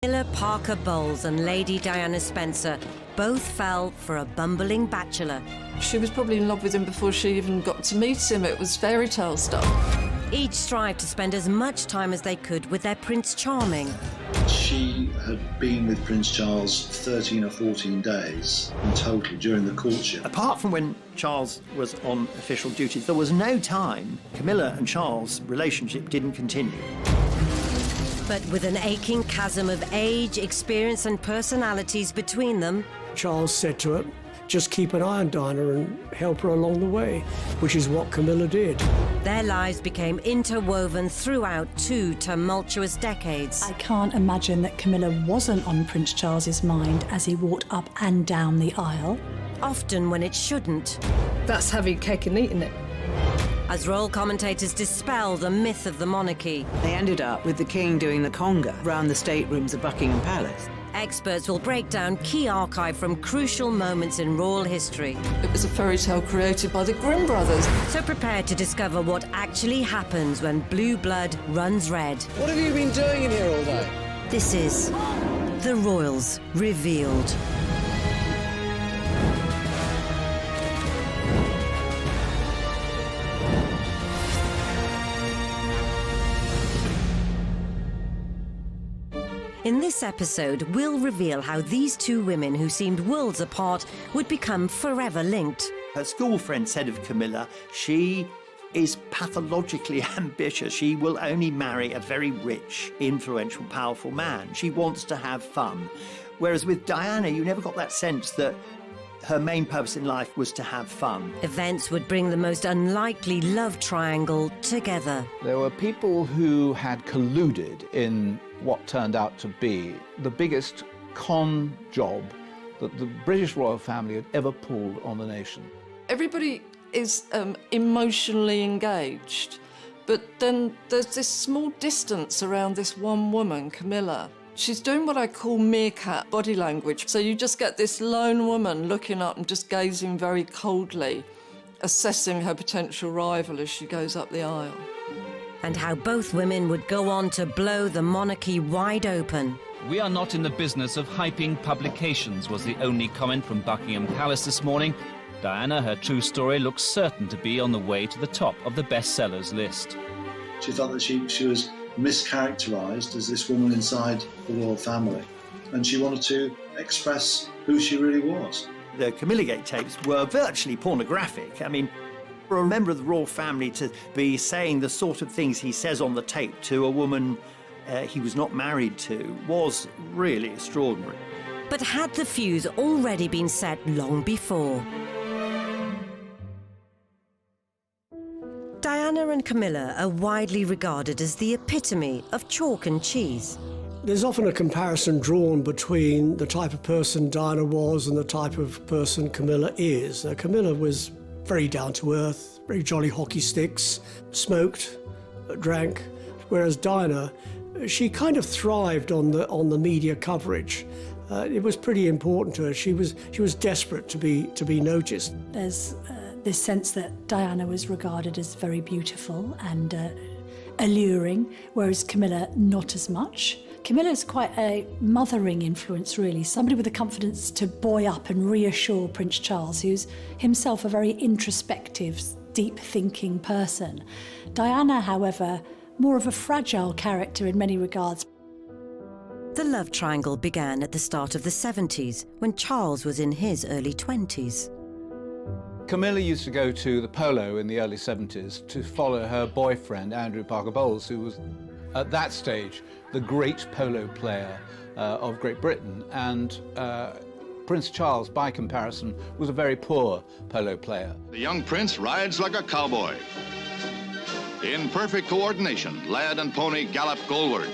Camilla Parker Bowles and Lady Diana Spencer both fell for a bumbling bachelor. She was probably in love with him before she even got to meet him. It was fairy tale stuff. Each strived to spend as much time as they could with their Prince Charming. She had been with Prince Charles 13 or 14 days in total during the courtship. Apart from when Charles was on official duty, there was no time Camilla and Charles' relationship didn't continue. But with an aching chasm of age, experience and personalities between them, Charles said to her, just keep an eye on Diana and help her along the way, which is what Camilla did. their lives became interwoven throughout 2 tumultuous decades. I can't imagine that Camilla wasn't on Prince Charles's mind as he walked up and down the aisle. Often when it shouldn't. That's having cake and eating it. As royal commentators dispel the myth of the monarchy, They ended up with the king doing the conga round the staterooms of Buckingham Palace. experts will break down key archive from crucial moments in royal history. It was a fairy tale created by the Grimm brothers. So prepare to discover what actually happens when blue blood runs red. What have you been doing in here all day? This is The Royals Revealed. In this episode, we'll reveal how these two women who seemed worlds apart would become forever linked. Her school friend said of Camilla, she is pathologically ambitious. She will only marry a very rich, influential, powerful man. She wants to have fun. Whereas with Diana, you never got that sense that her main purpose in life was to have fun. Events would bring the most unlikely love triangle together. There were people who had colluded in what turned out to be the biggest con job that the British royal family had ever pulled on the nation. Everybody is emotionally engaged, but then there's this small distance around this one woman, Camilla. She's doing what I call meerkat body language. So you just get this lone woman looking up and just gazing very coldly, assessing her potential rival as she goes up the aisle. And how both women would go on to blow the monarchy wide open. "We are not in the business of hyping publications," was the only comment from Buckingham Palace this morning. Diana, her true story, looks certain to be on the way to the top of the bestsellers list. She felt that she was mischaracterised as this woman inside the royal family, and she wanted to express who she really was. The Camilla Gate tapes were virtually pornographic. I mean, for a member of the royal family to be saying the sort of things he says on the tape to a woman he was not married to was really extraordinary. But had the fuse already been set long before? Diana and Camilla are widely regarded as the epitome of chalk and cheese. There's often a comparison drawn between the type of person Diana was and the type of person Camilla is. Camilla was very down-to-earth, very jolly hockey sticks, smoked, drank, whereas Diana, she kind of thrived on the media coverage. It was pretty important to her. She was desperate to be noticed. There's this sense that Diana was regarded as very beautiful and alluring, whereas Camilla not as much. Camilla's quite a mothering influence, really, somebody with the confidence to buoy up and reassure Prince Charles, who's himself a very introspective, deep-thinking person. Diana, however, more of a fragile character in many regards. The love triangle began at the start of the 70s, when Charles was in his early 20s. Camilla used to go to the polo in the early 70s to follow her boyfriend, Andrew Parker Bowles, who was, at that stage, the great polo player of Great Britain. And Prince Charles, by comparison, was a very poor polo player. The young prince rides like a cowboy. In perfect coordination, lad and pony gallop goalward.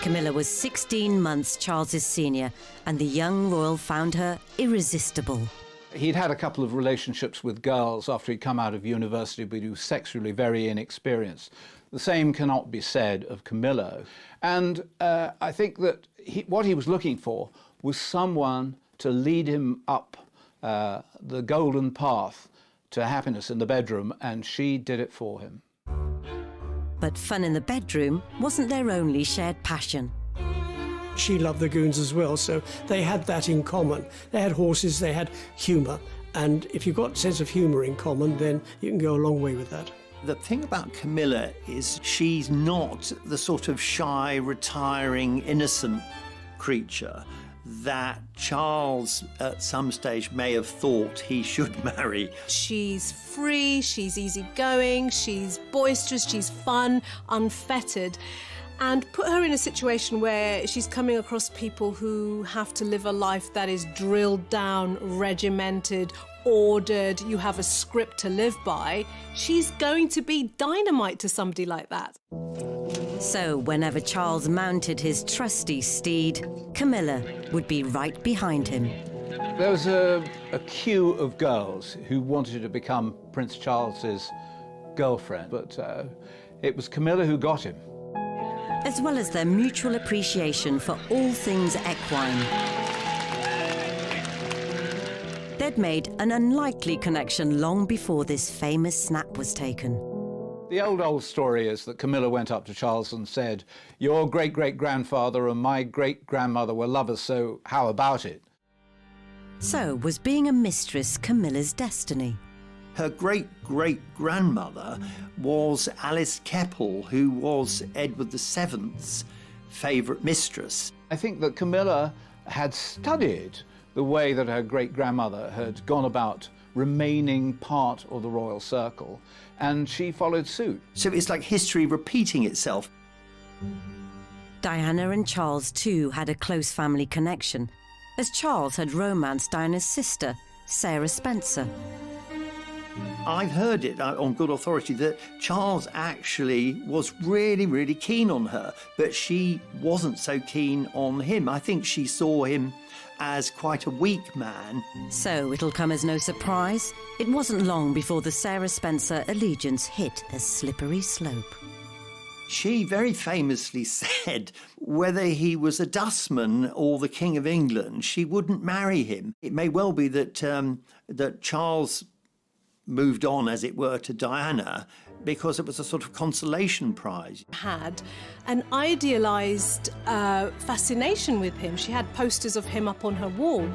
Camilla was 16 months Charles's senior, and the young royal found her irresistible. He'd had a couple of relationships with girls after he'd come out of university, but he was sexually very inexperienced. The same cannot be said of Camilla. And I think that what he was looking for was someone to lead him up the golden path to happiness in the bedroom, and she did it for him. But fun in the bedroom wasn't their only shared passion. she loved the goons as well, so they had that in common. They had horses, they had humour, and if you've got a sense of humour in common, then you can go a long way with that. The thing about Camilla is she's not the sort of shy, retiring, innocent creature that Charles at some stage may have thought he should marry. She's free, she's easygoing, she's boisterous, she's fun, unfettered. And put her in a situation where she's coming across people who have to live a life that is drilled down, regimented, ordered, you have a script to live by. She's going to be dynamite to somebody like that. So whenever Charles mounted his trusty steed, Camilla would be right behind him. There was a queue of girls who wanted to become Prince Charles's girlfriend, but it was Camilla who got him. As well as their mutual appreciation for all things equine. They'd made an unlikely connection long before this famous snap was taken. The old story is that Camilla went up to Charles and said, "Your great-great-grandfather and my great-grandmother were lovers, so how about it?" So was being a mistress Camilla's destiny? Her great-great-grandmother was Alice Keppel, who was Edward VII's favourite mistress. I think that Camilla had studied the way that her great-grandmother had gone about remaining part of the royal circle, and she followed suit. So it's like history repeating itself. Diana and Charles too had a close family connection, as Charles had romanced Diana's sister, Sarah Spencer. I've heard it on good authority that Charles actually was really, really keen on her, but she wasn't so keen on him. I think she saw him as quite a weak man. So it'll come as no surprise, it wasn't long before the Sarah Spencer allegiance hit a slippery slope. She very famously said whether he was a dustman or the King of England, she wouldn't marry him. It may well be that that Charles moved on, as it were, to Diana because it was a sort of consolation prize. Had an idealised fascination with him. She had posters of him up on her wall.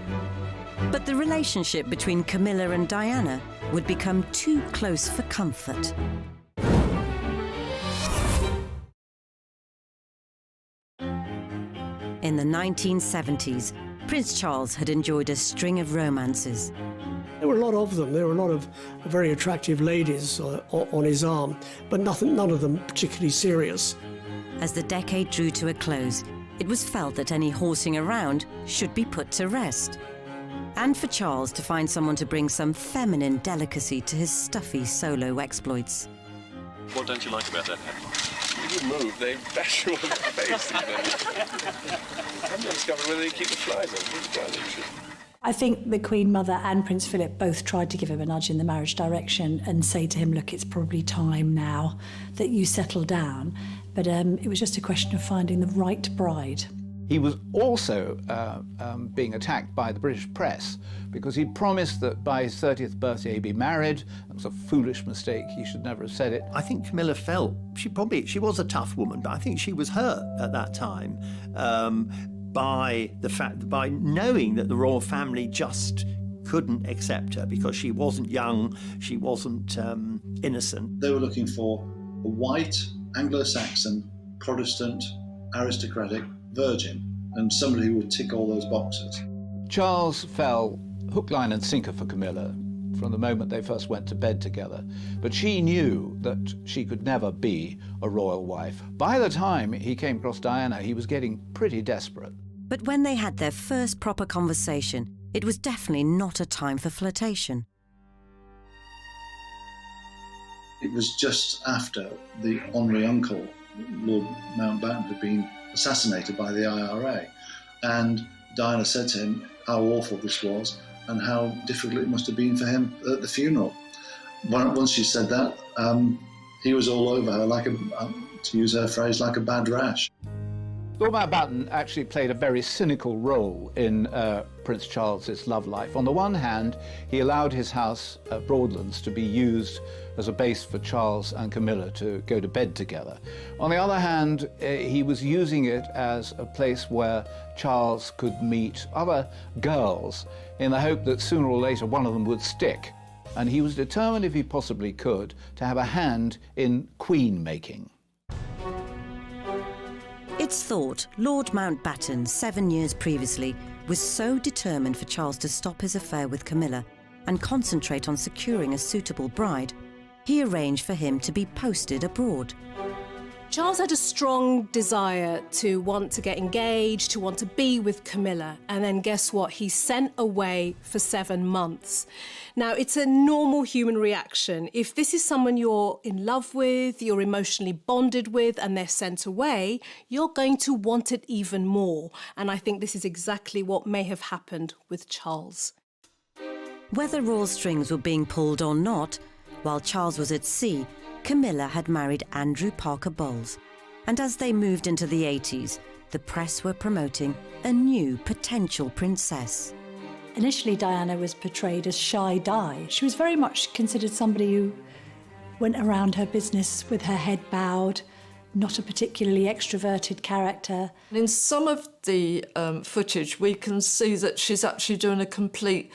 But the relationship between Camilla and Diana would become too close for comfort. In the 1970s, Prince Charles had enjoyed a string of romances. There were a lot of them. There were a lot of very attractive ladies on his arm, but none of them particularly serious. As the decade drew to a close, it was felt that any horsing around should be put to rest. And for Charles to find someone to bring some feminine delicacy to his stuffy solo exploits. What don't you like about that hat? If you move, they bash you on the face. I'm not discovering whether they keep the flies on. I think the Queen Mother and Prince Philip both tried to give him a nudge in the marriage direction and say to him, look, it's probably time now that you settle down. But it was just a question of finding the right bride. He was also being attacked by the British press because he promised that by his 30th birthday he'd be married. That was a foolish mistake. He should never have said it. I think Camilla felt, she was a tough woman, but I think she was hurt at that time by knowing that the royal family just couldn't accept her because she wasn't young, she wasn't innocent. They were looking for a white, Anglo-Saxon, Protestant, aristocratic virgin, and somebody who would tick all those boxes. Charles fell hook, line and sinker for Camilla from the moment they first went to bed together, but she knew that she could never be a royal wife. By the time he came across Diana, he was getting pretty desperate. But when they had their first proper conversation, it was definitely not a time for flirtation. It was just after the honorary uncle, Lord Mountbatten, had been assassinated by the IRA, and Diana said to him how awful this was and how difficult it must have been for him at the funeral. Once she said that, he was all over her, like to use her phrase, like a bad rash. Lord Mountbatten actually played a very cynical role in Prince Charles's love life. On the one hand, he allowed his house at Broadlands to be used as a base for Charles and Camilla to go to bed together. On the other hand, he was using it as a place where Charles could meet other girls in the hope that sooner or later one of them would stick. And he was determined, if he possibly could, to have a hand in queen making. It's thought Lord Mountbatten, 7 years previously, was so determined for Charles to stop his affair with Camilla and concentrate on securing a suitable bride, he arranged for him to be posted abroad. Charles had a strong desire to want to get engaged, to want to be with Camilla, and then guess what? He's sent away for 7 months. Now, it's a normal human reaction. If this is someone you're in love with, you're emotionally bonded with, and they're sent away, you're going to want it even more. And I think this is exactly what may have happened with Charles. Whether royal strings were being pulled or not, while Charles was at sea, Camilla had married Andrew Parker Bowles, and as they moved into the 80s, the press were promoting a new potential princess. Initially, Diana was portrayed as shy Di. She was very much considered somebody who went around her business with her head bowed, not a particularly extroverted character. In some of the footage, we can see that she's actually doing a complete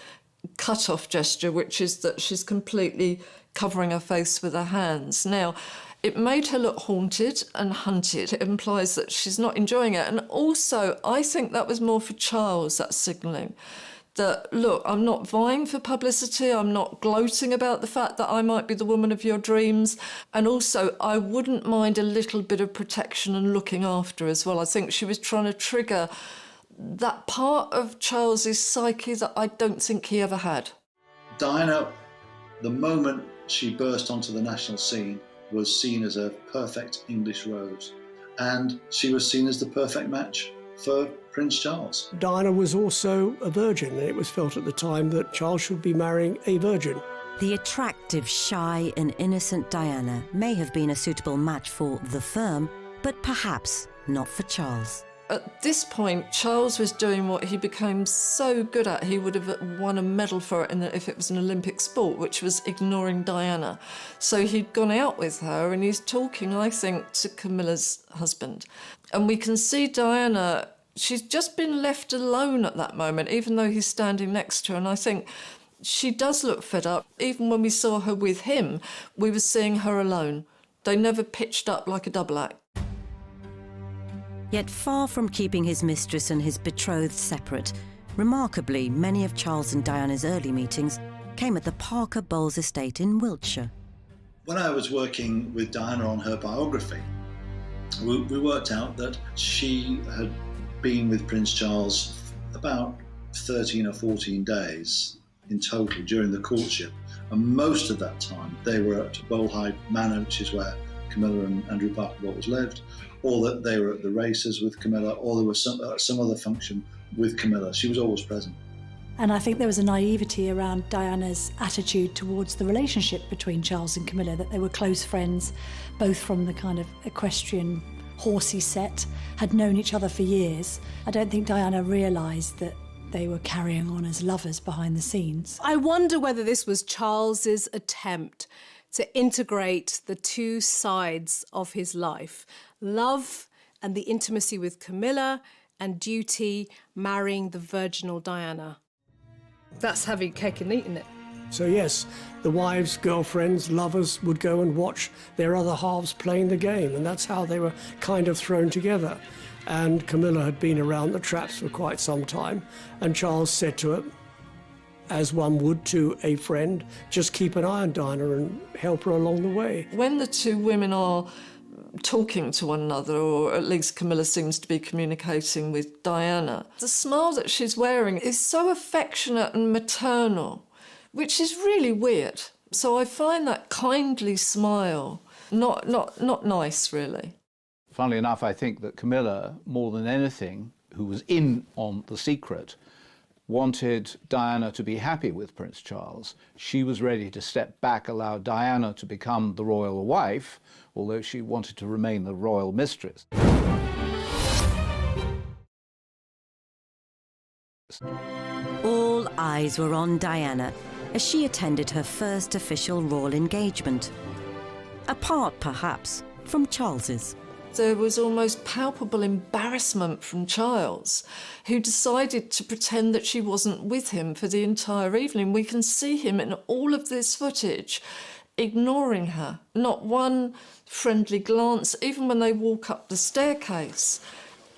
cut-off gesture, which is that she's completely covering her face with her hands. Now, it made her look haunted and hunted. It implies that she's not enjoying it. And also, I think that was more for Charles, that signalling. That, look, I'm not vying for publicity, I'm not gloating about the fact that I might be the woman of your dreams. And also, I wouldn't mind a little bit of protection and looking after as well. I think she was trying to trigger that part of Charles's psyche that I don't think he ever had. Diana, the moment she burst onto the national scene, was seen as a perfect English rose, and she was seen as the perfect match for Prince Charles. Diana was also a virgin, and it was felt at the time that Charles should be marrying a virgin. The attractive, shy and innocent Diana may have been a suitable match for the firm, but perhaps not for Charles. At this point, Charles was doing what he became so good at. He would have won a medal for it if it was an Olympic sport, which was ignoring Diana. So he'd gone out with her and he's talking, I think, to Camilla's husband. And we can see Diana, she's just been left alone at that moment, even though he's standing next to her. And I think she does look fed up. Even when we saw her with him, we were seeing her alone. They never pitched up like a double act. Yet far from keeping his mistress and his betrothed separate, remarkably, many of Charles and Diana's early meetings came at the Parker Bowles estate in Wiltshire. When I was working with Diana on her biography, we worked out that she had been with Prince Charles about 13 or 14 days in total during the courtship, and most of that time they were at Bolehide Manor, which is where Camilla and Andrew Parker Bowles lived, or that they were at the races with Camilla, or there was some other function with Camilla. She was always present. And I think there was a naivety around Diana's attitude towards the relationship between Charles and Camilla, that they were close friends, both from the kind of equestrian, horsey set, had known each other for years. I don't think Diana realised that they were carrying on as lovers behind the scenes. I wonder whether this was Charles's attempt to integrate the two sides of his life, love and the intimacy with Camilla, and duty, marrying the virginal Diana. That's having cake and eating it. So yes, the wives, girlfriends, lovers would go and watch their other halves playing the game, and that's how they were kind of thrown together. And Camilla had been around the traps for quite some time, and Charles said to her, as one would to a friend, just keep an eye on Diana and help her along the way. When the two women are talking to one another, or at least Camilla seems to be communicating with Diana, the smile that she's wearing is so affectionate and maternal, which is really weird. So I find that kindly smile not nice, really. Funnily enough, I think that Camilla, more than anything, who was in on the secret, wanted Diana to be happy with Prince Charles. She was ready to step back, allow Diana to become the royal wife, although she wanted to remain the royal mistress. All eyes were on Diana as she attended her first official royal engagement. Apart, perhaps, from Charles's. There was almost palpable embarrassment from Charles, who decided to pretend that she wasn't with him for the entire evening. We can see him in all of this footage ignoring her. Not one friendly glance, even when they walk up the staircase.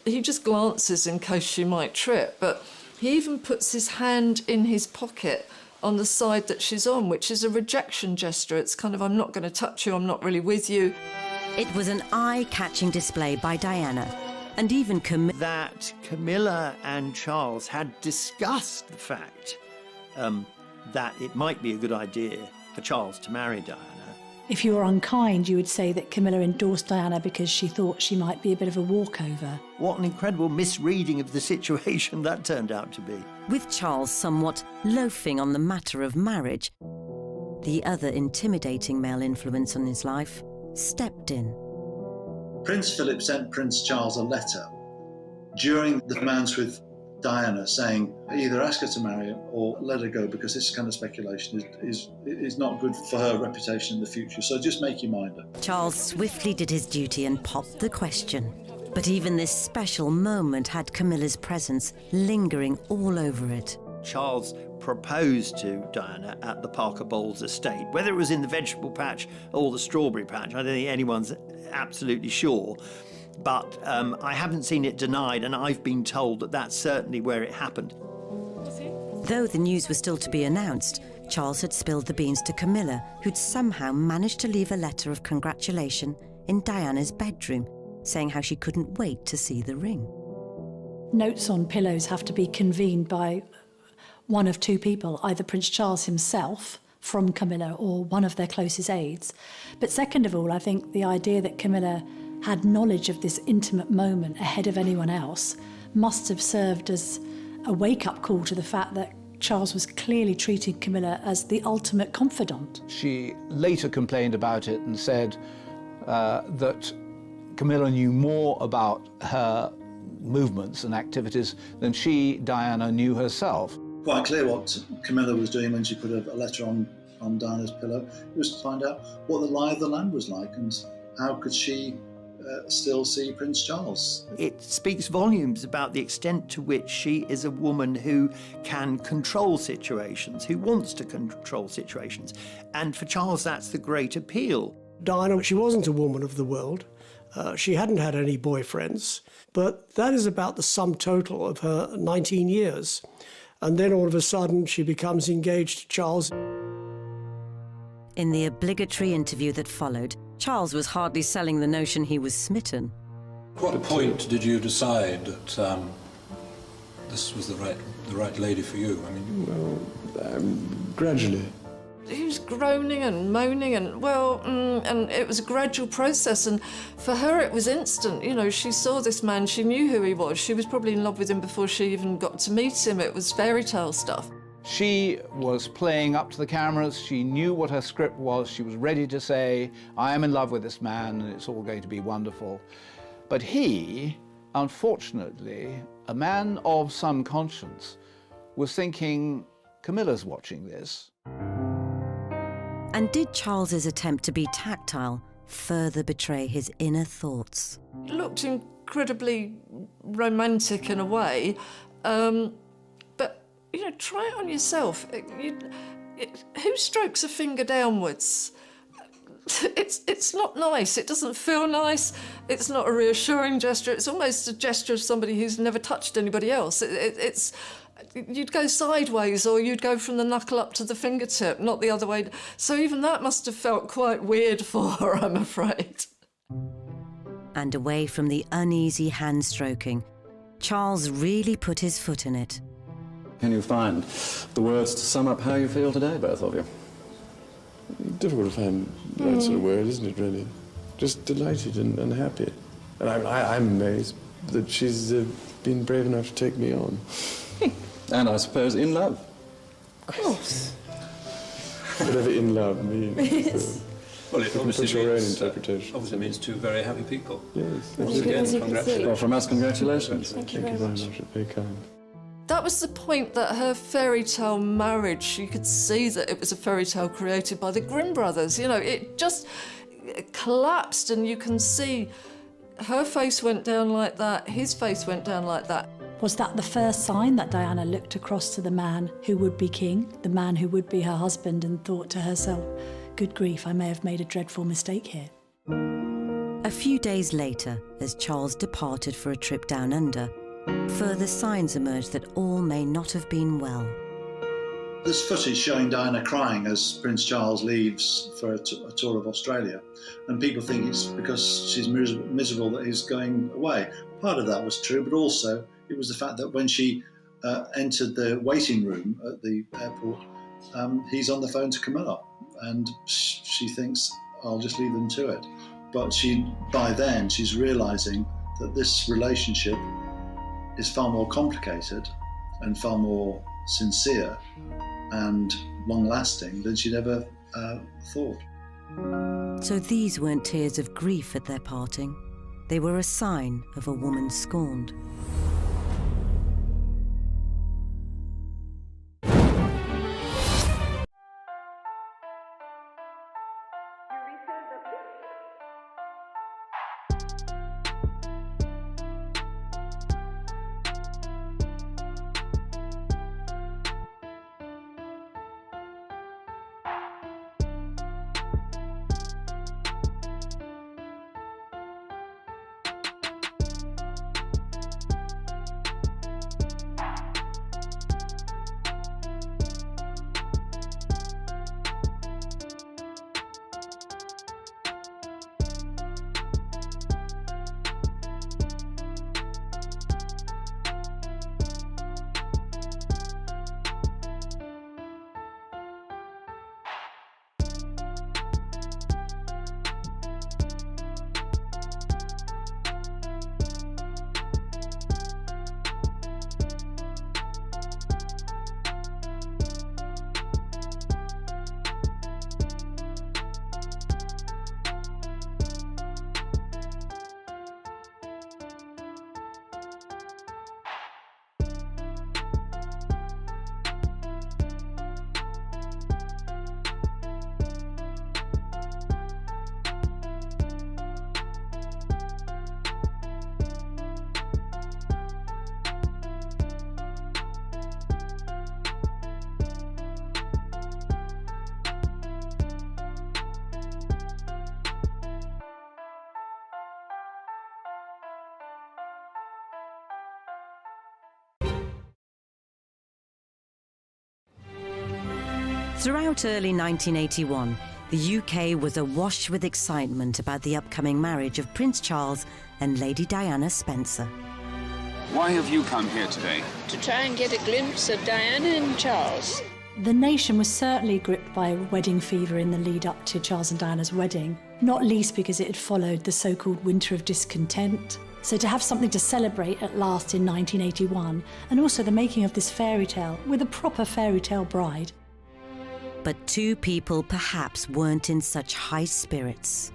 He just glances in case she might trip, but he even puts his hand in his pocket on the side that she's on, which is a rejection gesture. It's kind of, I'm not going to touch you, I'm not really with you. It was an eye-catching display by Diana, and even that Camilla and Charles had discussed the fact that it might be a good idea for Charles to marry Diana. If you were unkind, you would say that Camilla endorsed Diana because she thought she might be a bit of a walkover. What an incredible misreading of the situation that turned out to be. With Charles somewhat loafing on the matter of marriage, the other intimidating male influence on his life stepped in. Prince Philip sent Prince Charles a letter during the romance with Diana saying either ask her to marry him or let her go, because this kind of speculation is not good for her reputation in the future. So just make your mind up. Charles swiftly did his duty and popped the question. But even this special moment had Camilla's presence lingering all over it. Charles proposed to Diana at the Parker Bowles estate. Whether it was in the vegetable patch or the strawberry patch, I don't think anyone's absolutely sure. But I haven't seen it denied, and I've been told that that's certainly where it happened. Though the news was still to be announced, Charles had spilled the beans to Camilla, who'd somehow managed to leave a letter of congratulation in Diana's bedroom, saying how she couldn't wait to see the ring. Notes on pillows have to be convened by one of two people, either Prince Charles himself from Camilla or one of their closest aides. But second of all, I think the idea that Camilla had knowledge of this intimate moment ahead of anyone else must have served as a wake-up call to the fact that Charles was clearly treating Camilla as the ultimate confidant. She later complained about it and said that Camilla knew more about her movements and activities than she, Diana, knew herself. Quite clear what Camilla was doing when she put a letter on Diana's pillow. It was to find out what the lie of the land was like and how could she still see Prince Charles. It speaks volumes about the extent to which she is a woman who can control situations, who wants to control situations. And for Charles, that's the great appeal. Diana, she wasn't a woman of the world. She hadn't had any boyfriends, but that is about the sum total of her 19 years. And then all of a sudden she becomes engaged to Charles. In the obligatory interview that followed, Charles was hardly selling the notion he was smitten. At what point did you decide that this was the right lady for you? I mean, well, gradually. He was groaning and moaning and it was a gradual process, and for her it was instant. You know, she saw this man, she knew who he was, she was probably in love with him before she even got to meet him. It was fairy tale stuff. She was playing up to the cameras, she knew what her script was, she was ready to say, I am in love with this man and it's all going to be wonderful. But he, unfortunately, a man of some conscience, was thinking, Camilla's watching this. And did Charles's attempt to be tactile further betray his inner thoughts? It looked incredibly romantic in a way, but, you know, try it on yourself. Who strokes a finger downwards? It's not nice, it doesn't feel nice, it's not a reassuring gesture, it's almost a gesture of somebody who's never touched anybody else. You'd go sideways or you'd go from the knuckle up to the fingertip, not the other way. So even that must have felt quite weird for her, I'm afraid. And away from the uneasy hand stroking, Charles really put his foot in it. Can you find the words to sum up how you feel today, both of you? Difficult to find the right sort of word, isn't it, really? Just delighted and happy. And I'm amazed that she's been brave enough to take me on. And I suppose in love. Of course. Whatever in love means. Yes. Well, it obviously put your own interpretation. Obviously means two very happy people. Yes. Once again, congratulations. Well, from us, congratulations. Thank you very much. Very kind. That was the point, that her fairy tale marriage, you could see that it was a fairy tale created by the Grimm brothers. You know, it just collapsed, and you can see her face went down like that, his face went down like that. Was that the first sign that Diana looked across to the man who would be king, the man who would be her husband, and thought to herself, good grief, I may have made a dreadful mistake here? A few days later, as Charles departed for a trip down under, further signs emerged that all may not have been well. There's footage showing Diana crying as Prince Charles leaves for a tour of Australia, and people think it's because she's miserable that he's going away. Part of that was true, but also it was the fact that when she entered the waiting room at the airport, he's on the phone to Camilla, and she thinks, I'll just leave them to it. But by then, she's realising that this relationship is far more complicated and far more sincere and long-lasting than she'd ever thought. So these weren't tears of grief at their parting. They were a sign of a woman scorned. Throughout early 1981, the UK was awash with excitement about the upcoming marriage of Prince Charles and Lady Diana Spencer. Why have you come here today? To try and get a glimpse of Diana and Charles. The nation was certainly gripped by wedding fever in the lead up to Charles and Diana's wedding, not least because it had followed the so-called Winter of Discontent. So to have something to celebrate at last in 1981, and also the making of this fairy tale with a proper fairy tale bride. But two people perhaps weren't in such high spirits,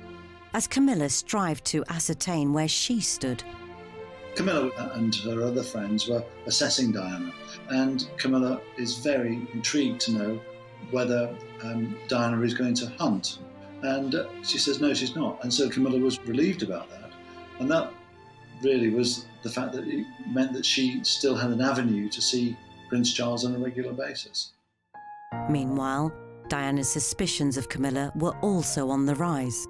as Camilla strived to ascertain where she stood. Camilla and her other friends were assessing Diana, and Camilla is very intrigued to know whether Diana is going to hunt. And she says no, she's not. And so Camilla was relieved about that. And that really was the fact that it meant that she still had an avenue to see Prince Charles on a regular basis. Meanwhile, Diana's suspicions of Camilla were also on the rise.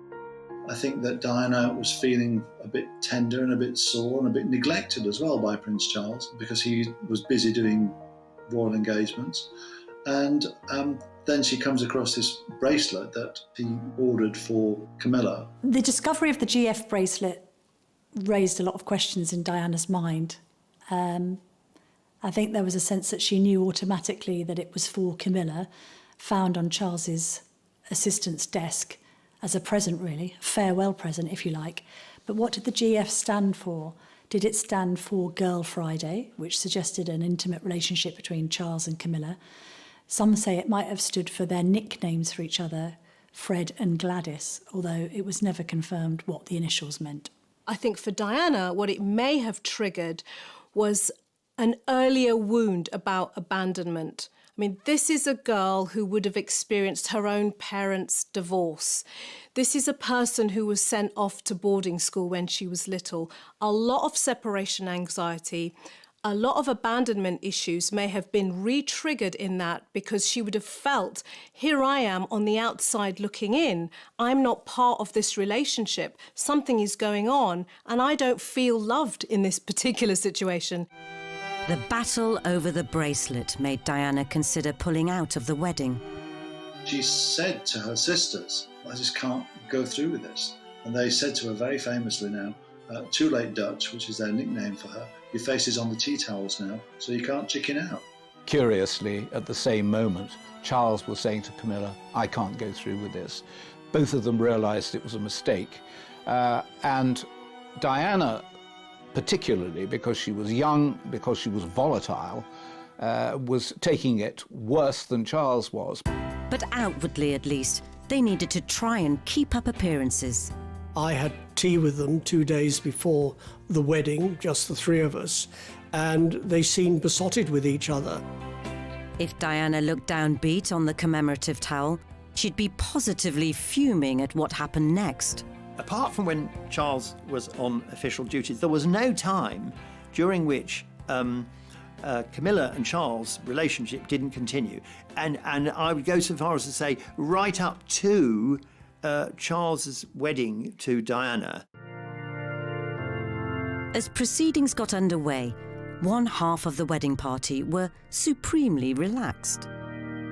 I think that Diana was feeling a bit tender and a bit sore and a bit neglected as well by Prince Charles because he was busy doing royal engagements. And then she comes across this bracelet that he ordered for Camilla. The discovery of the GF bracelet raised a lot of questions in Diana's mind. I think there was a sense that she knew automatically that it was for Camilla, found on Charles's assistant's desk as a present, really, a farewell present, if you like. But what did the GF stand for? Did it stand for Girl Friday, which suggested an intimate relationship between Charles and Camilla? Some say it might have stood for their nicknames for each other, Fred and Gladys, although it was never confirmed what the initials meant. I think for Diana, what it may have triggered was an earlier wound about abandonment. I mean, this is a girl who would have experienced her own parents' divorce. This is a person who was sent off to boarding school when she was little. A lot of separation anxiety, a lot of abandonment issues may have been re-triggered in that because she would have felt, here I am on the outside looking in. I'm not part of this relationship. Something is going on and I don't feel loved in this particular situation. The battle over the bracelet made Diana consider pulling out of the wedding. She said to her sisters, I just can't go through with this. And they said to her very famously now, too late Dutch, which is their nickname for her, your face is on the tea towels now, so you can't chicken out. Curiously, at the same moment, Charles was saying to Camilla, I can't go through with this. Both of them realised it was a mistake. And Diana, particularly because she was young, because she was volatile, was taking it worse than Charles was. But outwardly, at least, they needed to try and keep up appearances. I had tea with them 2 days before the wedding, just the three of us, and they seemed besotted with each other. If Diana looked downbeat on the commemorative towel, she'd be positively fuming at what happened next. Apart from when Charles was on official duties, there was no time during which Camilla and Charles' relationship didn't continue. And I would go so far as to say right up to Charles's wedding to Diana. As proceedings got underway, one half of the wedding party were supremely relaxed.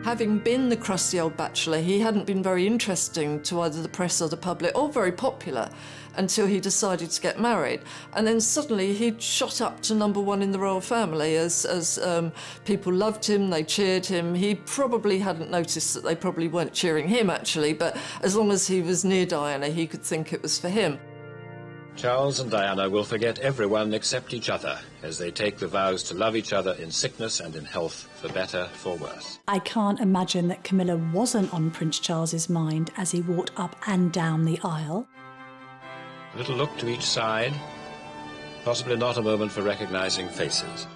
Having been the crusty old bachelor, he hadn't been very interesting to either the press or the public, or very popular, until he decided to get married. And then suddenly he'd shot up to #1 in the royal family as people loved him, they cheered him. He probably hadn't noticed that they probably weren't cheering him, actually, but as long as he was near Diana, he could think it was for him. Charles and Diana will forget everyone except each other as they take the vows to love each other in sickness and in health, for better, for worse. I can't imagine that Camilla wasn't on Prince Charles's mind as he walked up and down the aisle. A little look to each side, possibly not a moment for recognising faces.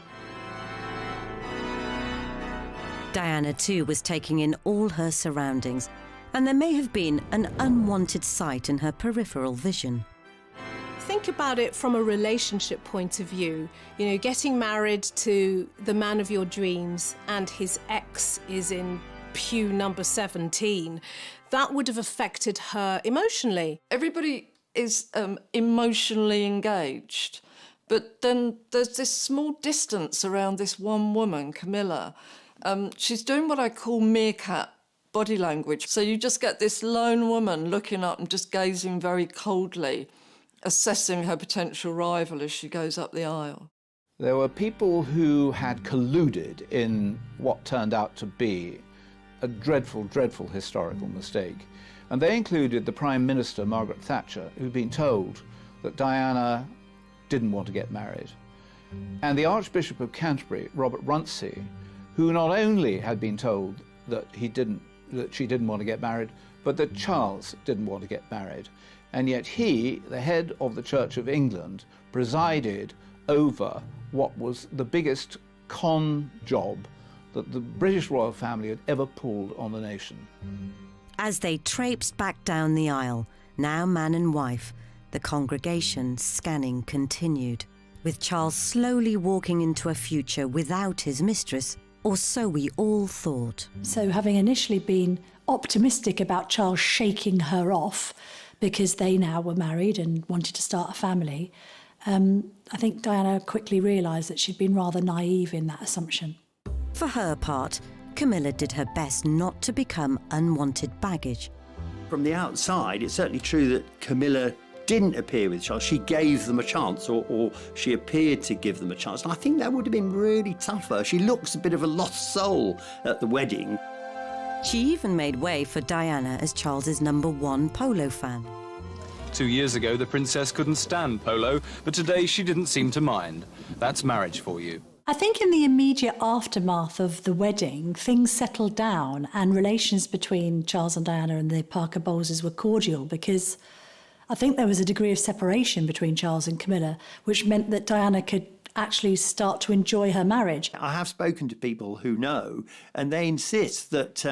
Diana, too, was taking in all her surroundings, and there may have been an unwanted sight in her peripheral vision. Think about it from a relationship point of view. You know, getting married to the man of your dreams and his ex is in pew number 17. That would have affected her emotionally. Everybody is emotionally engaged, but then there's this small distance around this one woman, Camilla. She's doing what I call meerkat body language. So you just get this lone woman looking up and just gazing very coldly, assessing her potential rival as she goes up the aisle. There were people who had colluded in what turned out to be a dreadful, dreadful historical mistake. And they included the Prime Minister, Margaret Thatcher, who'd been told that Diana didn't want to get married. And the Archbishop of Canterbury, Robert Runcie, who not only had been told that she didn't want to get married, but that Charles didn't want to get married. And yet he, the head of the Church of England, presided over what was the biggest con job that the British royal family had ever pulled on the nation. As they traipsed back down the aisle, now man and wife, the congregation scanning continued, with Charles slowly walking into a future without his mistress, or so we all thought. So having initially been optimistic about Charles shaking her off, because they now were married and wanted to start a family, I think Diana quickly realised that she'd been rather naive in that assumption. For her part, Camilla did her best not to become unwanted baggage. From the outside, it's certainly true that Camilla didn't appear with Charles. She gave them a chance, or she appeared to give them a chance. And I think that would have been really tougher. She looks a bit of a lost soul at the wedding. She even made way for Diana as Charles's #1 polo fan. 2 years ago, the princess couldn't stand polo, but today she didn't seem to mind. That's marriage for you. I think in the immediate aftermath of the wedding, things settled down and relations between Charles and Diana and the Parker Bowleses were cordial, because I think there was a degree of separation between Charles and Camilla, which meant that Diana could actually start to enjoy her marriage. I have spoken to people who know, and they insist that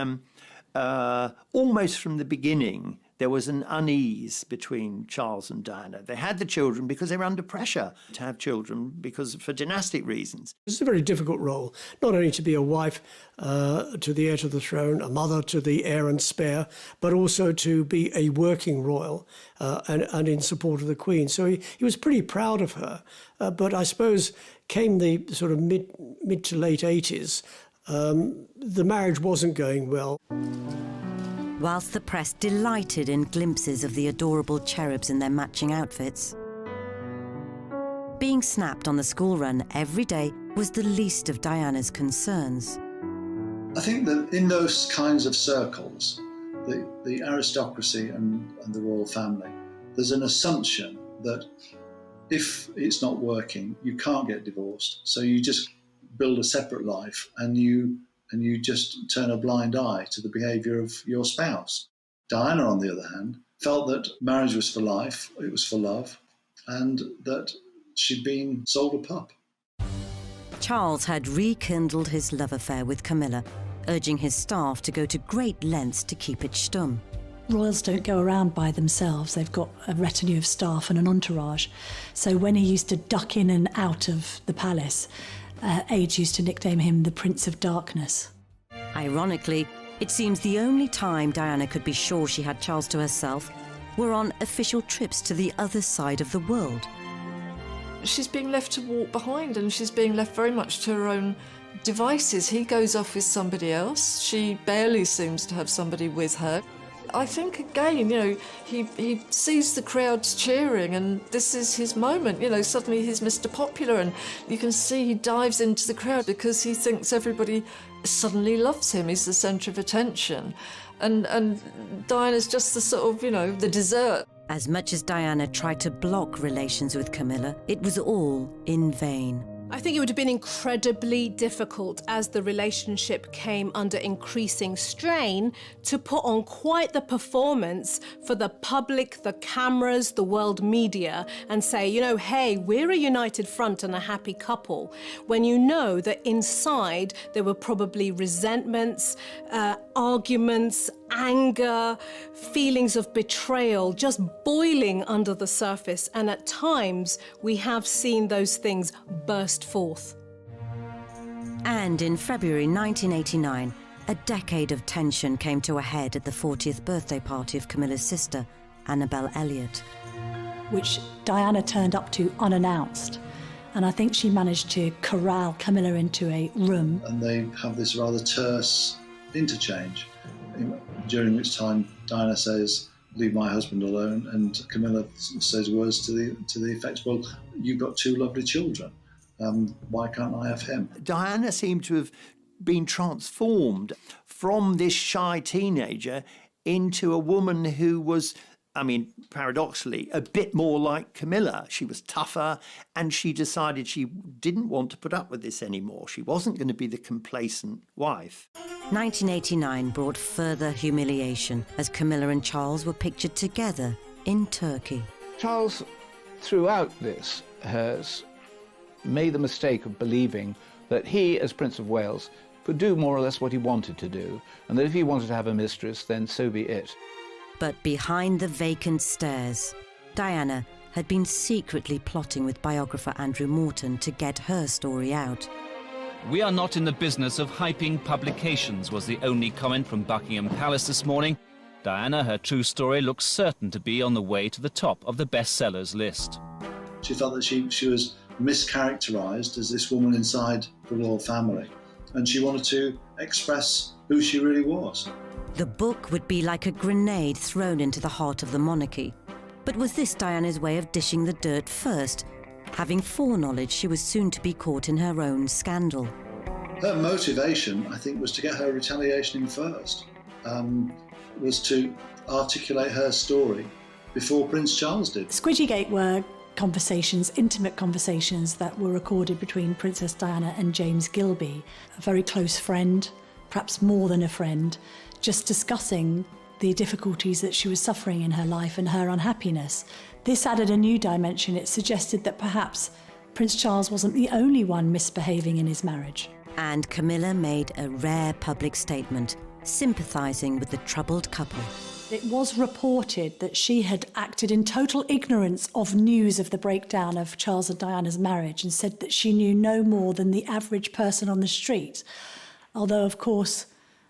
almost from the beginning, there was an unease between Charles and Diana. They had the children because they were under pressure to have children for dynastic reasons. It's a very difficult role, not only to be a wife to the heir to the throne, a mother to the heir and spare, but also to be a working royal and in support of the Queen. So he was pretty proud of her. But I suppose came the sort of mid to late 80s, the marriage wasn't going well. Whilst the press delighted in glimpses of the adorable cherubs in their matching outfits, being snapped on the school run every day was the least of Diana's concerns. I think that in those kinds of circles, the aristocracy and the royal family, there's an assumption that if it's not working, you can't get divorced. So you just build a separate life and you just turn a blind eye to the behaviour of your spouse. Diana, on the other hand, felt that marriage was for life, it was for love, and that she'd been sold a pup. Charles had rekindled his love affair with Camilla, urging his staff to go to great lengths to keep it stum. Royals don't go around by themselves. They've got a retinue of staff and an entourage. So when he used to duck in and out of the palace, aides used to nickname him the Prince of Darkness. Ironically, it seems the only time Diana could be sure she had Charles to herself were on official trips to the other side of the world. She's being left to walk behind, and she's being left very much to her own devices. He goes off with somebody else. She barely seems to have somebody with her. I think, again, he sees the crowds cheering, and this is his moment. Suddenly he's Mr. Popular, and you can see he dives into the crowd because he thinks everybody suddenly loves him. He's the centre of attention. And Diana's just the sort of, the dessert. As much as Diana tried to block relations with Camilla, it was all in vain. I think it would have been incredibly difficult as the relationship came under increasing strain to put on quite the performance for the public, the cameras, the world media, and say, hey, we're a united front and a happy couple, when you know that inside there were probably resentments, arguments, anger, feelings of betrayal just boiling under the surface, and at times we have seen those things burst forth. And in February 1989, a decade of tension came to a head at the 40th birthday party of Camilla's sister, Annabel Elliot, which Diana turned up to unannounced. And I think she managed to corral Camilla into a room. And they have this rather terse interchange, during which time Diana says, "Leave my husband alone," and Camilla says words to the effect, "Well, you've got two lovely children. Why can't I have him?" Diana seemed to have been transformed from this shy teenager into a woman who was, paradoxically, a bit more like Camilla. She was tougher, and she decided she didn't want to put up with this anymore. She wasn't going to be the complacent wife. 1989 brought further humiliation as Camilla and Charles were pictured together in Turkey. Charles, throughout this, has made the mistake of believing that he, as Prince of Wales, could do more or less what he wanted to do, and that if he wanted to have a mistress, then so be it. But behind the vacant stairs, Diana had been secretly plotting with biographer Andrew Morton to get her story out. "We are not in the business of hyping publications," was the only comment from Buckingham Palace this morning. Diana, her true story, looks certain to be on the way to the top of the bestsellers list. She felt that she was mischaracterised as this woman inside the royal family, and she wanted to express who she really was. The book would be like a grenade thrown into the heart of the monarchy. But was this Diana's way of dishing the dirt first, having foreknowledge she was soon to be caught in her own scandal? Her motivation, I think, was to get her retaliation in first, was to articulate her story before Prince Charles did. Squidgygate were conversations, intimate conversations that were recorded between Princess Diana and James Gilbey, a very close friend, perhaps more than a friend, just discussing the difficulties that she was suffering in her life and her unhappiness. This added a new dimension. It suggested that perhaps Prince Charles wasn't the only one misbehaving in his marriage. And Camilla made a rare public statement, sympathising with the troubled couple. It was reported that she had acted in total ignorance of news of the breakdown of Charles and Diana's marriage and said that she knew no more than the average person on the street. Although, of course,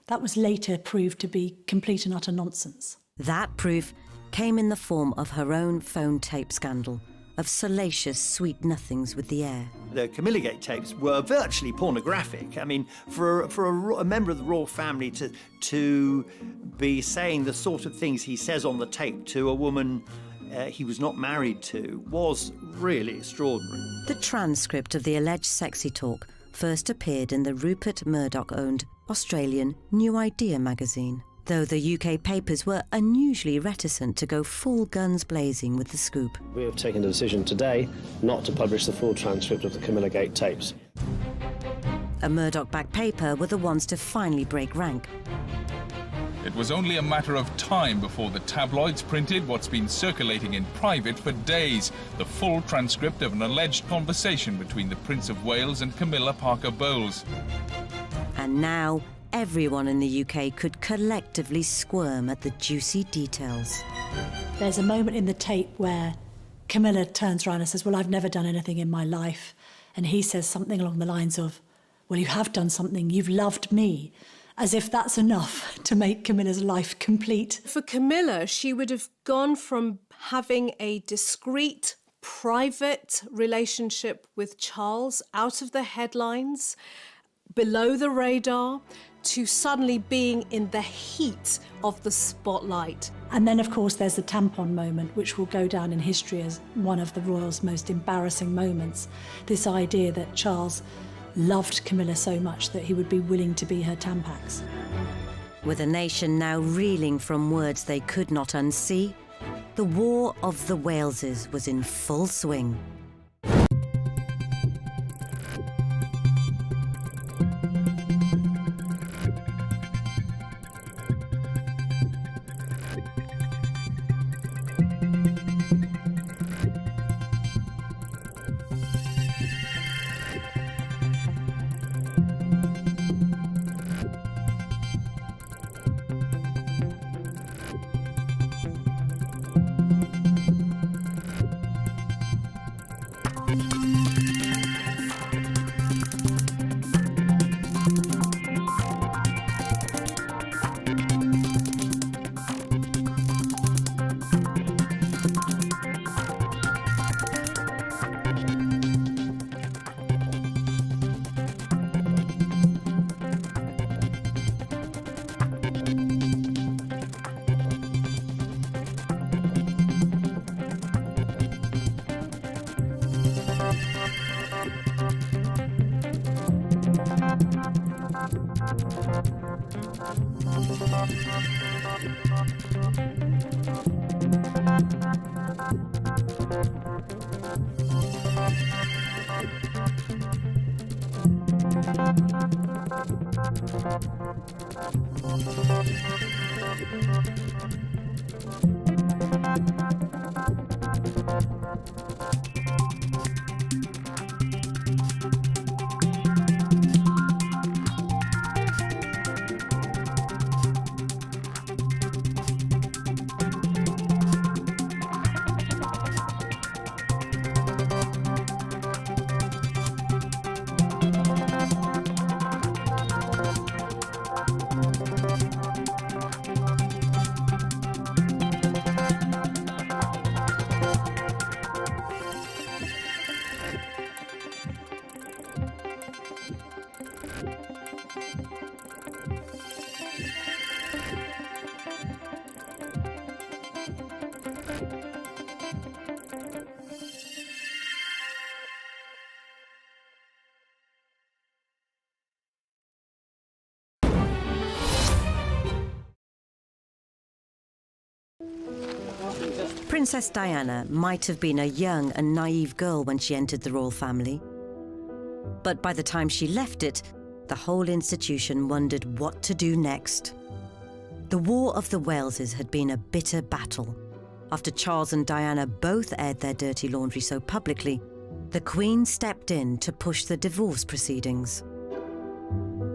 that was later proved to be complete and utter nonsense. That proof came in the form of her own phone tape scandal, of salacious sweet nothings with the heir. The Camilla Gate tapes were virtually pornographic. I mean, for a member of the royal family to be saying the sort of things he says on the tape to a woman he was not married to was really extraordinary. The transcript of the alleged sexy talk first appeared in the Rupert Murdoch-owned Australian New Idea magazine, though the UK papers were unusually reticent to go full guns blazing with the scoop. We have taken the decision today not to publish the full transcript of the Camilla Gate tapes. A Murdoch-backed paper were the ones to finally break rank. It was only a matter of time before the tabloids printed what's been circulating in private for days, the full transcript of an alleged conversation between the Prince of Wales and Camilla Parker Bowles. And now, everyone in the UK could collectively squirm at the juicy details. There's a moment in the tape where Camilla turns around and says, well, I've never done anything in my life. And he says something along the lines of, well, you have done something, you've loved me. As if that's enough to make Camilla's life complete. For Camilla, she would have gone from having a discreet, private relationship with Charles out of the headlines, below the radar, to suddenly being in the heat of the spotlight. And then, of course, there's the tampon moment, which will go down in history as one of the royals' most embarrassing moments. This idea that Charles loved Camilla so much that he would be willing to be her Tampax. With a nation now reeling from words they could not unsee, the War of the Waleses was in full swing. Princess Diana might have been a young and naive girl when she entered the royal family. But by the time she left it, the whole institution wondered what to do next. The War of the Waleses had been a bitter battle. After Charles and Diana both aired their dirty laundry so publicly, The Queen stepped in to push the divorce proceedings.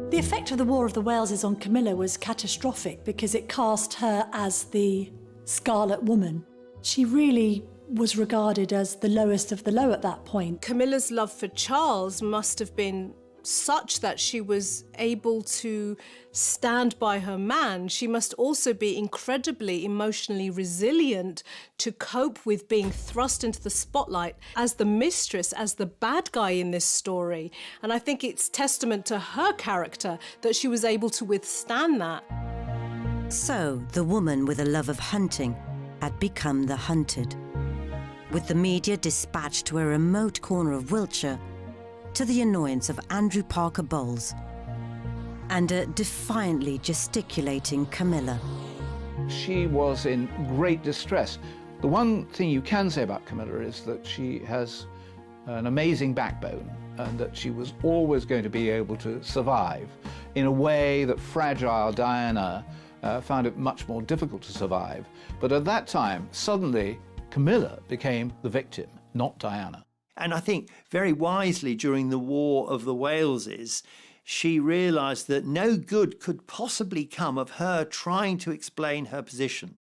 The effect of the War of the Waleses on Camilla was catastrophic because it cast her as the Scarlet Woman. She really was regarded as the lowest of the low at that point. Camilla's love for Charles must have been such that she was able to stand by her man. She must also be incredibly emotionally resilient to cope with being thrust into the spotlight as the mistress, as the bad guy in this story. And I think it's testament to her character that she was able to withstand that. So, the woman with a love of hunting had become the hunted. With the media dispatched to a remote corner of Wiltshire, to the annoyance of Andrew Parker Bowles and a defiantly gesticulating Camilla. She was in great distress. The one thing you can say about Camilla is that she has an amazing backbone and that she was always going to be able to survive in a way that fragile Diana found it much more difficult to survive. But at that time, suddenly, Camilla became the victim, not Diana. And I think very wisely during the War of the Waleses, she realised that no good could possibly come of her trying to explain her position.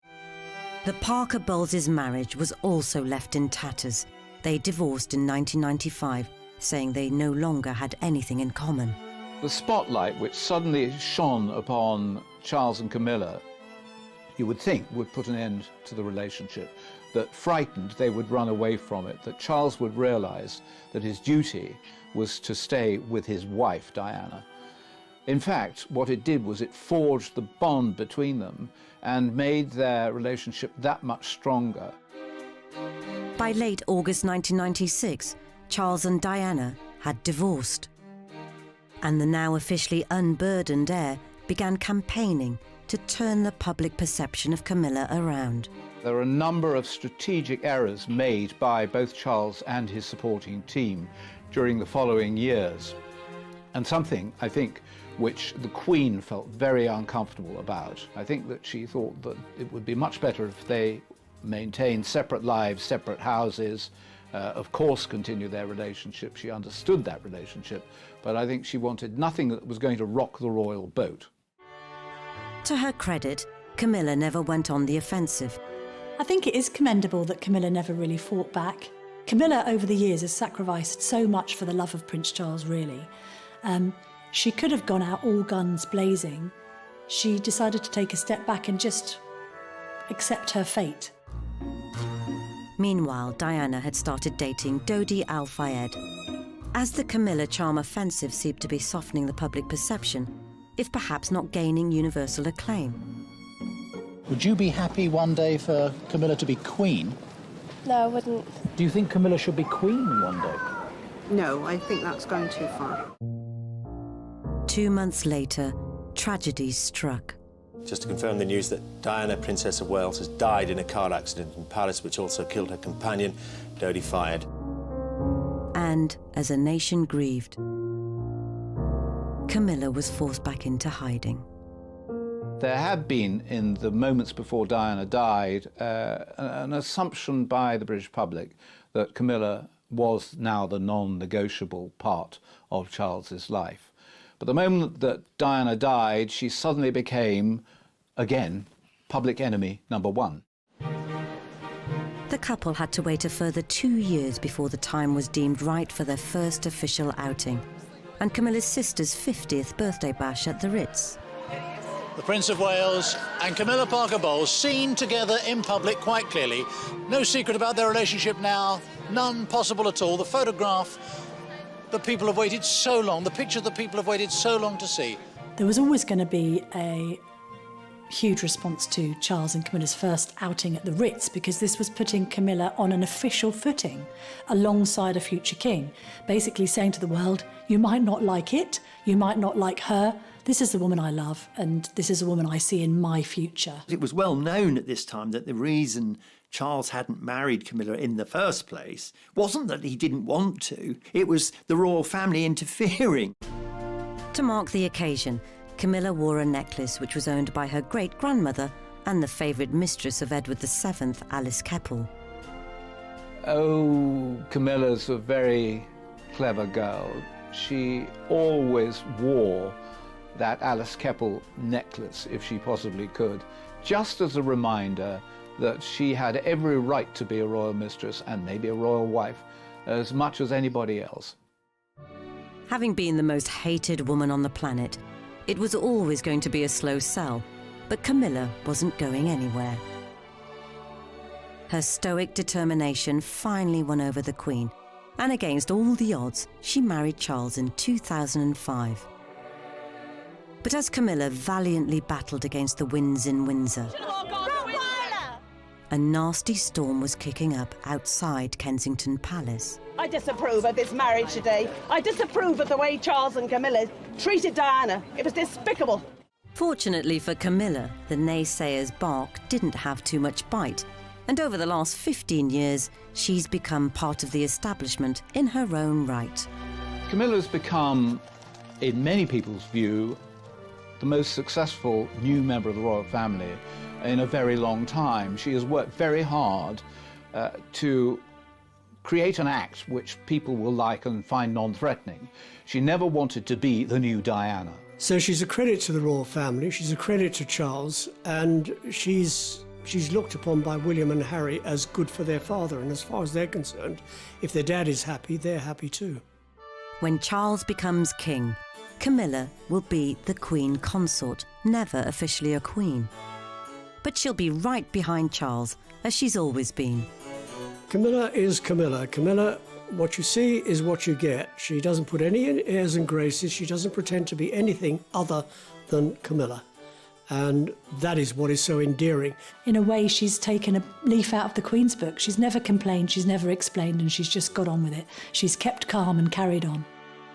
The Parker Bowles' marriage was also left in tatters. They divorced in 1995, saying they no longer had anything in common. The spotlight which suddenly shone upon Charles and Camilla, you would think would put an end to the relationship, that frightened they would run away from it, that Charles would realise that his duty was to stay with his wife, Diana. In fact, what it did was it forged the bond between them and made their relationship that much stronger. By late August 1996, Charles and Diana had divorced. And the now officially unburdened heir began campaigning to turn the public perception of Camilla around. There are a number of strategic errors made by both Charles and his supporting team during the following years. And something, I think, which the Queen felt very uncomfortable about. I think that she thought that it would be much better if they maintained separate lives, separate houses, of course continue their relationship. She understood that relationship, but I think she wanted nothing that was going to rock the royal boat. To her credit, Camilla never went on the offensive. I think it is commendable that Camilla never really fought back. Camilla, over the years, has sacrificed so much for the love of Prince Charles, really. She could have gone out all guns blazing. She decided to take a step back and just accept her fate. Meanwhile, Diana had started dating Dodi Al-Fayed. As the Camilla charm offensive seemed to be softening the public perception, if perhaps not gaining universal acclaim. Would you be happy one day for Camilla to be Queen? No, I wouldn't. Do you think Camilla should be Queen one day? No, I think that's going too far. 2 months later, tragedy struck. Just to confirm the news that Diana, Princess of Wales, has died in a car accident in Paris, which also killed her companion, Dodi Fayed. And as a nation grieved, Camilla was forced back into hiding. There had been, in the moments before Diana died, an assumption by the British public that Camilla was now the non-negotiable part of Charles's life. But the moment that Diana died, she suddenly became, again, public enemy number one. The couple had to wait a further 2 years before the time was deemed right for their first official outing, and Camilla's sister's 50th birthday bash at the Ritz. The Prince of Wales and Camilla Parker Bowles seen together in public quite clearly. No secret about their relationship now, none possible at all. The photograph that people have waited so long, the picture that people have waited so long to see. There was always going to be a huge response to Charles and Camilla's first outing at the Ritz, because this was putting Camilla on an official footing alongside a future king, basically saying to the world, you might not like it, you might not like her, this is the woman I love, and this is a woman I see in my future. It was well known at this time that the reason Charles hadn't married Camilla in the first place wasn't that he didn't want to, it was the royal family interfering. To mark the occasion, Camilla wore a necklace which was owned by her great-grandmother and the favourite mistress of Edward VII, Alice Keppel. Oh, Camilla's a very clever girl. She always wore that Alice Keppel necklace, if she possibly could, just as a reminder that she had every right to be a royal mistress and maybe a royal wife as much as anybody else. Having been the most hated woman on the planet, it was always going to be a slow sell, but Camilla wasn't going anywhere. Her stoic determination finally won over the Queen, and against all the odds, she married Charles in 2005. But as Camilla valiantly battled against the winds in Windsor, a nasty storm was kicking up outside Kensington Palace. I disapprove of this marriage today. I disapprove of the way Charles and Camilla treated Diana. It was despicable. Fortunately for Camilla, the naysayers' bark didn't have too much bite, and over the last 15 years, she's become part of the establishment in her own right. Camilla's become, in many people's view, the most successful new member of the royal family in a very long time. She has worked very hard to create an act which people will like and find non-threatening. She never wanted to be the new Diana. So she's a credit to the royal family, she's a credit to Charles, and she's looked upon by William and Harry as good for their father, and as far as they're concerned, if their dad is happy, they're happy too. When Charles becomes king, Camilla will be the Queen Consort, never officially a queen. But she'll be right behind Charles, as she's always been. Camilla is Camilla. Camilla, what you see is what you get. She doesn't put any airs and graces. She doesn't pretend to be anything other than Camilla. And that is what is so endearing. In a way, she's taken a leaf out of the Queen's book. She's never complained, she's never explained, and she's just got on with it. She's kept calm and carried on.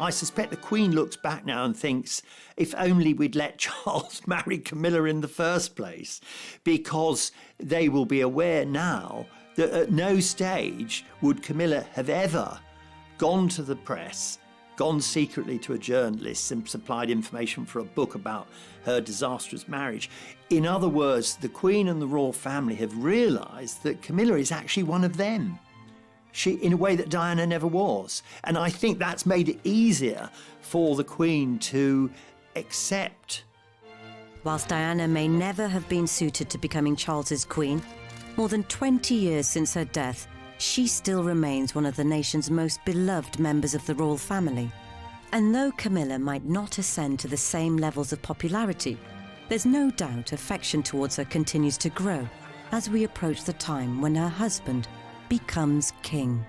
I suspect the Queen looks back now and thinks, if only we'd let Charles marry Camilla in the first place, because they will be aware now that at no stage would Camilla have ever gone to the press, gone secretly to a journalist and supplied information for a book about her disastrous marriage. In other words, the Queen and the royal family have realised that Camilla is actually one of them. In a way that Diana never was. And I think that's made it easier for the Queen to accept. Whilst Diana may never have been suited to becoming Charles's queen, more than 20 years since her death, she still remains one of the nation's most beloved members of the royal family. And though Camilla might not ascend to the same levels of popularity, there's no doubt affection towards her continues to grow as we approach the time when her husband becomes king.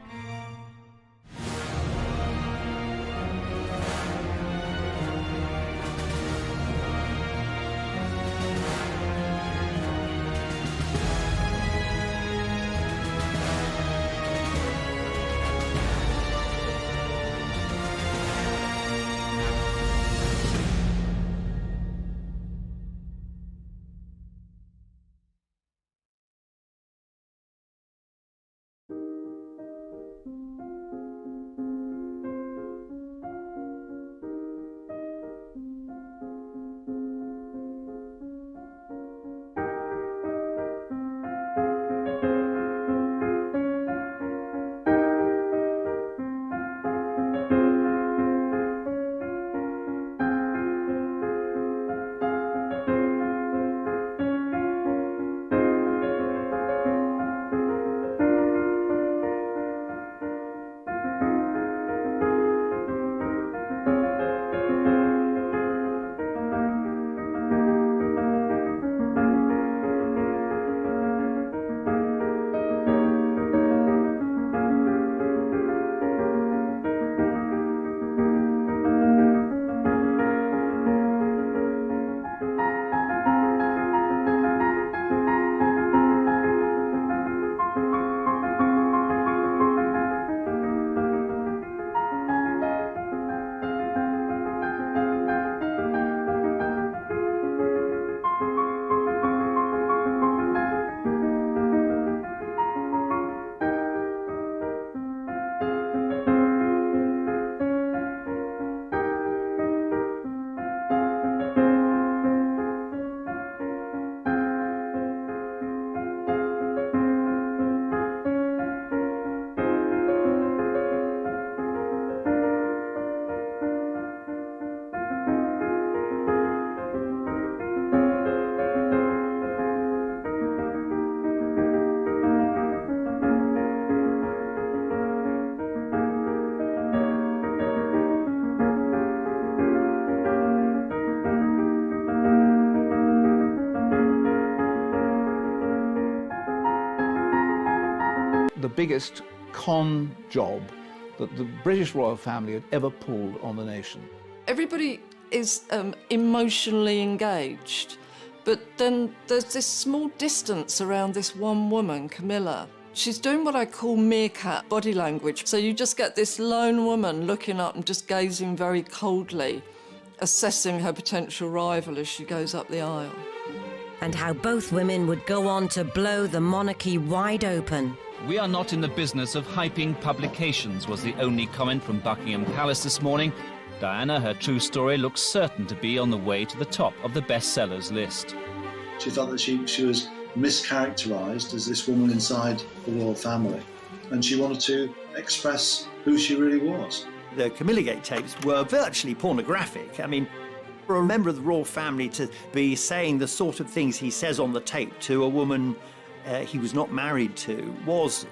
biggest con job that the British royal family had ever pulled on the nation. Everybody is emotionally engaged, but then there's this small distance around this one woman, Camilla. She's doing what I call meerkat body language. So you just get this lone woman looking up and just gazing very coldly, assessing her potential rival as she goes up the aisle. And how both women would go on to blow the monarchy wide open. We are not in the business of hyping publications, was the only comment from Buckingham Palace this morning. Diana, her true story, looks certain to be on the way to the top of the bestsellers list. She felt that she was mischaracterised as this woman inside the royal family, and she wanted to express who she really was. The Camilla Gate tapes were virtually pornographic. I mean, for a member of the royal family to be saying the sort of things he says on the tape to a woman he was not married to was